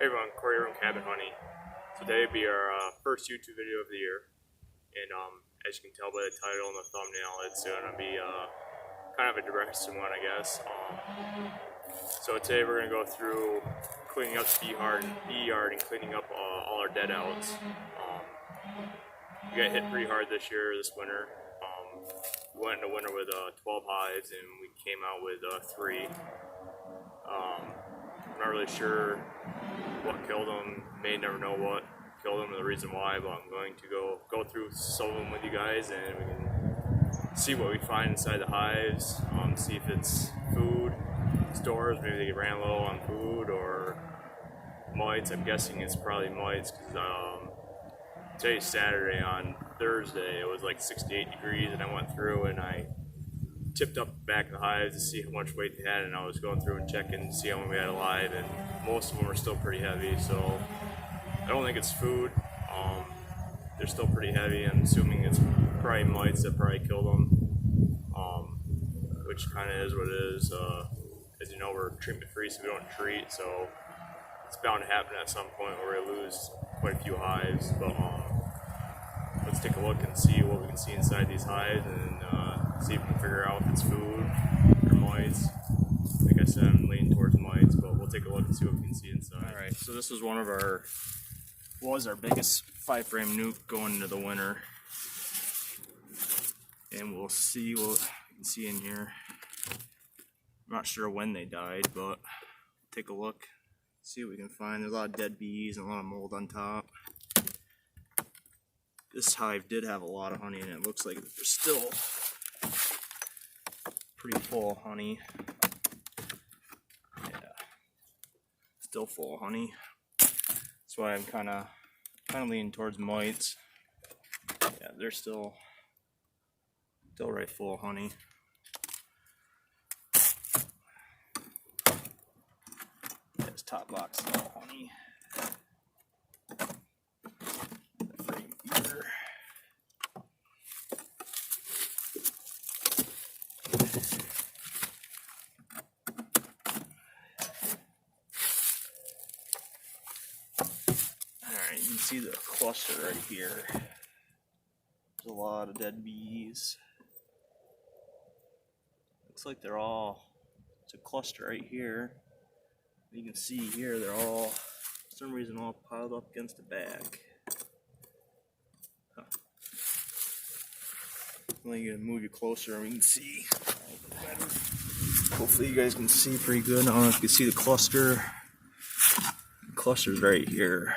Hey everyone, Corey from Cabin Honey. Today will be our first YouTube video of the year, and as you can tell by the title and the thumbnail, it's going to be kind of a depressing one, I guess. So today we're going to go through cleaning up the bee yard and cleaning up all our deadouts. We got hit pretty hard this winter. We went into winter with 12 hives, and we came out with 3. I'm not really sure what killed them. May never know what killed them or the reason why, but I'm going to go through some of them with you guys, and we can see what we find inside the hives. See if it's food, stores, maybe they ran low on food, or mites. I'm guessing it's probably mites because today's Saturday. On Thursday it was like 68 degrees, and I went through and I tipped up the back of the hives to see how much weight they had, and I was going through and checking to see how many we had alive, and most of them were still pretty heavy, so I don't think it's food. They're still pretty heavy. I'm assuming it's probably mites that probably killed them, which kind of is what it is. As you know, we're treatment free, so we don't treat, so it's bound to happen at some point where we lose quite a few hives. But let's take a look and see what we can see inside these hives, and see if we can figure out if it's food or mites. Like I said, I'm leaning towards mites, but we'll take a look and see what we can see inside. Alright, so this is one of our biggest 5-frame nuke going into the winter. And we'll see what we can see in here. I'm not sure when they died, but take a look, see what we can find. There's a lot of dead bees and a lot of mold on top. This hive did have a lot of honey, and it looks like they're still pretty full of honey. Yeah, still full of honey. That's why I'm kind of leaning towards mites. Yeah, they're still right full of honey. This top box is all honey. The frame here. Alright, you can see the cluster right here. There's a lot of dead bees. Looks like it's a cluster right here. You can see here they're all, for some reason, all piled up against the back. Huh. I'm going to move you closer and we can see a little bit better. Hopefully you guys can see pretty good. I don't know if you can see the cluster. The cluster's right here.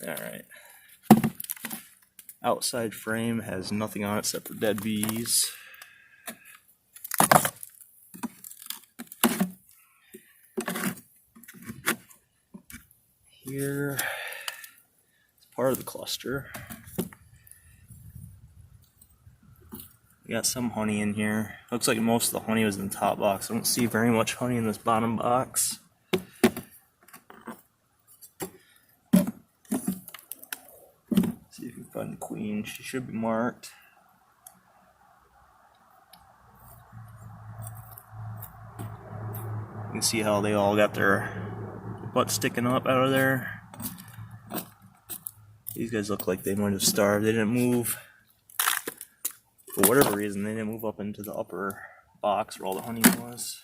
Alright. Outside frame has nothing on it except for dead bees. Here, it's part of the cluster. We got some honey in here. Looks like most of the honey was in the top box. I don't see very much honey in this bottom box. See if we can find the queen. She should be marked. You can see how they all got their butt sticking up out of there. These guys look like they might have starved. They didn't move. For whatever reason, they didn't move up into the upper box where all the honey was.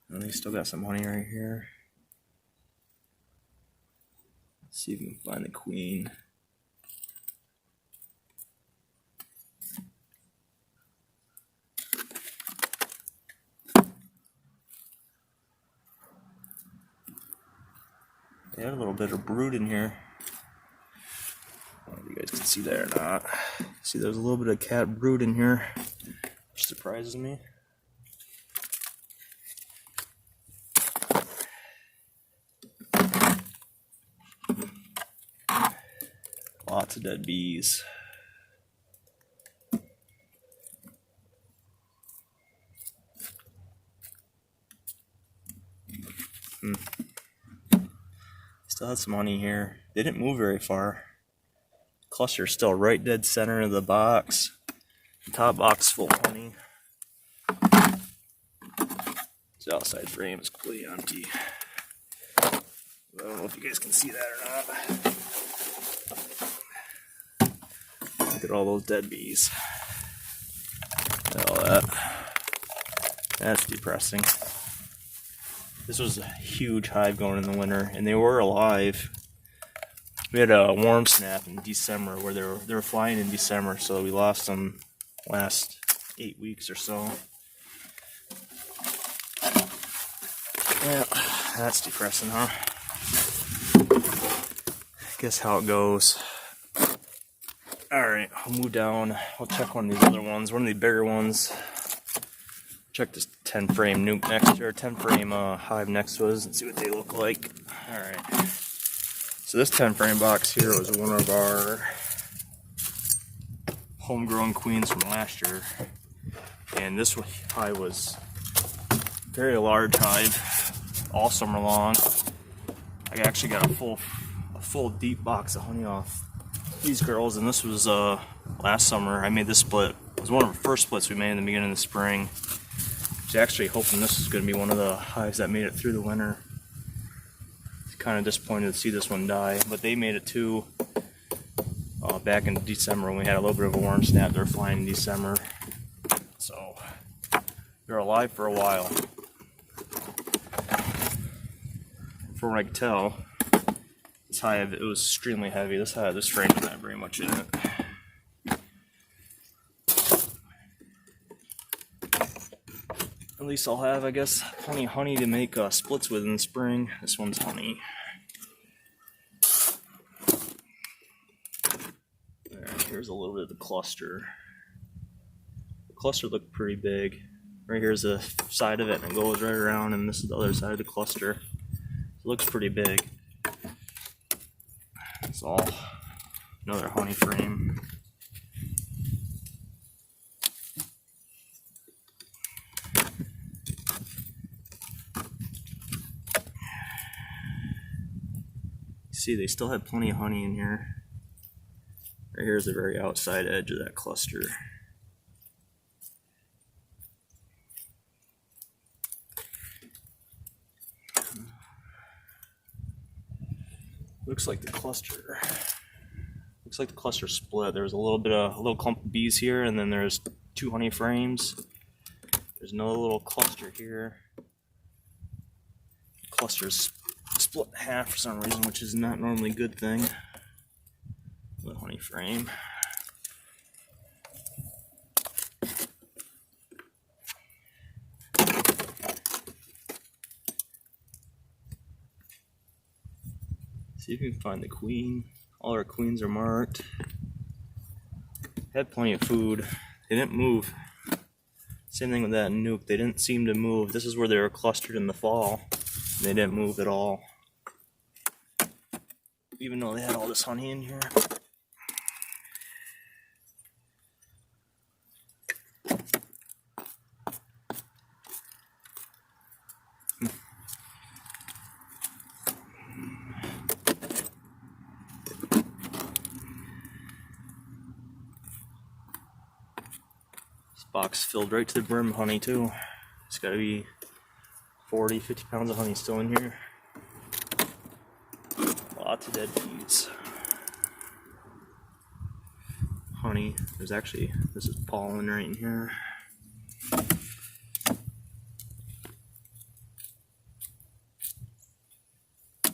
And they still got some honey right here. Let's see if we can find the queen. They had a little bit of brood in here. I don't know if you guys can see that or not. See, there's a little bit of cat brood in here, which surprises me. Lots of dead bees. Still had some honey here. They didn't move very far. Cluster's still right dead center of the box. Top box full of honey. The outside frame is completely empty. I don't know if you guys can see that or not. Look at all those dead bees. Look at all that. That's depressing. This was a huge hive going in the winter, and they were alive. We had a warm snap in December where they were flying in December, so we lost them last 8 weeks or so. Yeah, that's depressing, huh? Guess how it goes. Alright, I'll move down. I'll check one of these other ones, one of the bigger ones. Check this 10 frame nuke next to, or 10 frame hive next to us and see what they look like. Alright. So this 10 frame box here was one of our homegrown queens from last year. And this hive was a very large hive all summer long. I actually got a full deep box of honey off these girls, and this was last summer. I made this split. It was one of the first splits we made in the beginning of the spring. I was actually hoping this was going to be one of the hives that made it through the winter. Kind of disappointed to see this one die, but they made it too. Back in December when we had a little bit of a warm snap. They were flying in December, so they're alive for a while. From what I could tell, this hive, it was extremely heavy. This frame doesn't have very much in it. At least I'll have, I guess, plenty of honey to make splits with in the spring. This one's honey. There, here's a little bit of the cluster. The cluster looked pretty big. Right here's the side of it, and it goes right around, and this is the other side of the cluster. It looks pretty big. It's all another honey frame. See, they still had plenty of honey in here. Right here's the very outside edge of that cluster. Looks like the cluster split. There's a little clump of bees here, and then there's 2 honey frames. There's another little cluster here. The cluster's split in half for some reason, which is not normally a good thing. The honey frame. See if you can find the queen. All our queens are marked. Had plenty of food. They didn't move. Same thing with that nuke. They didn't seem to move. This is where they were clustered in the fall. They didn't move at all. Even though they had all this honey in here. This box filled right to the brim honey too. It's gotta be 40, 50 pounds of honey still in here. Lots of dead bees. Honey. This is pollen right in here.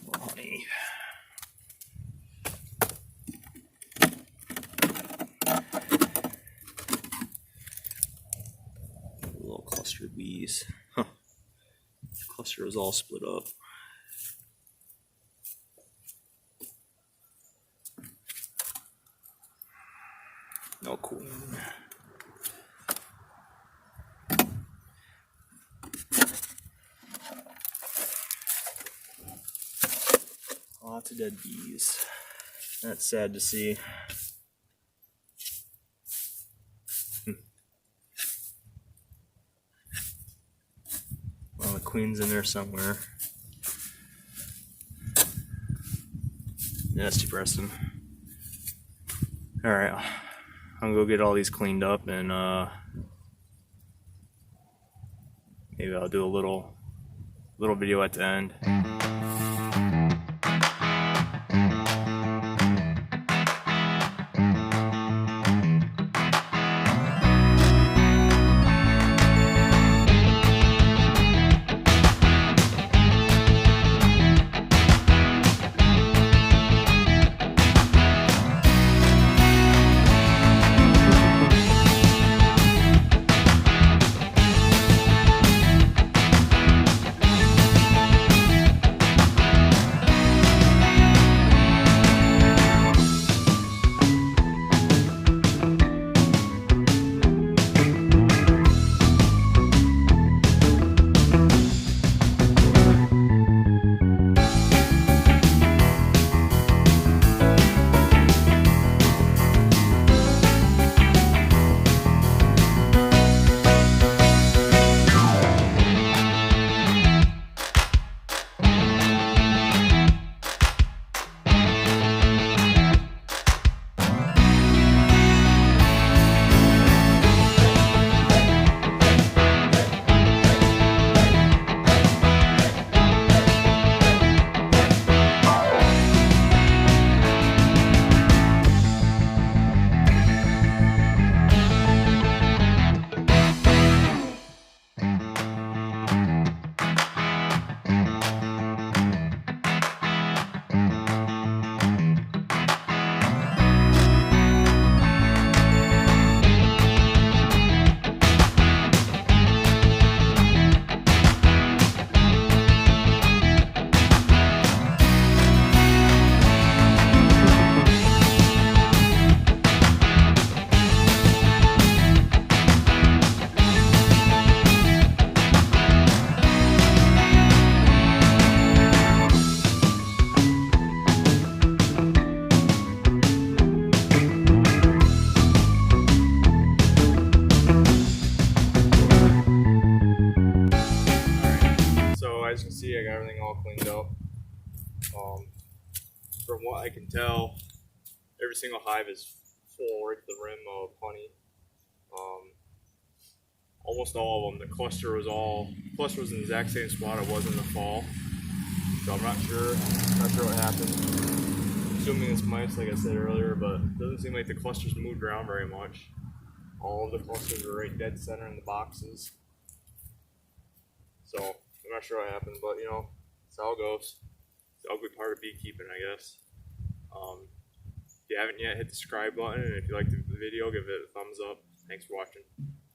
More honey. Little cluster of bees. Huh. The cluster was all split up. No queen. Lots of dead bees. That's sad to see. Well, the queen's in there somewhere. Yeah, that's depressing. Alright, I'm gonna go get all these cleaned up, and maybe I'll do a little video at the end. As you can see, I got everything all cleaned up. From what I can tell, every single hive is full right to the rim of honey. Almost all of them. The cluster was in the exact same spot it was in the fall. So I'm not sure what happened. Assuming it's mice, like I said earlier, but it doesn't seem like the clusters moved around very much. All of the clusters are right dead center in the boxes. So I'm not sure what happened, but you know, that's how it goes. It's the ugly part of beekeeping, I guess. If you haven't yet, hit the subscribe button, and if you liked the video, give it a thumbs up. Thanks for watching.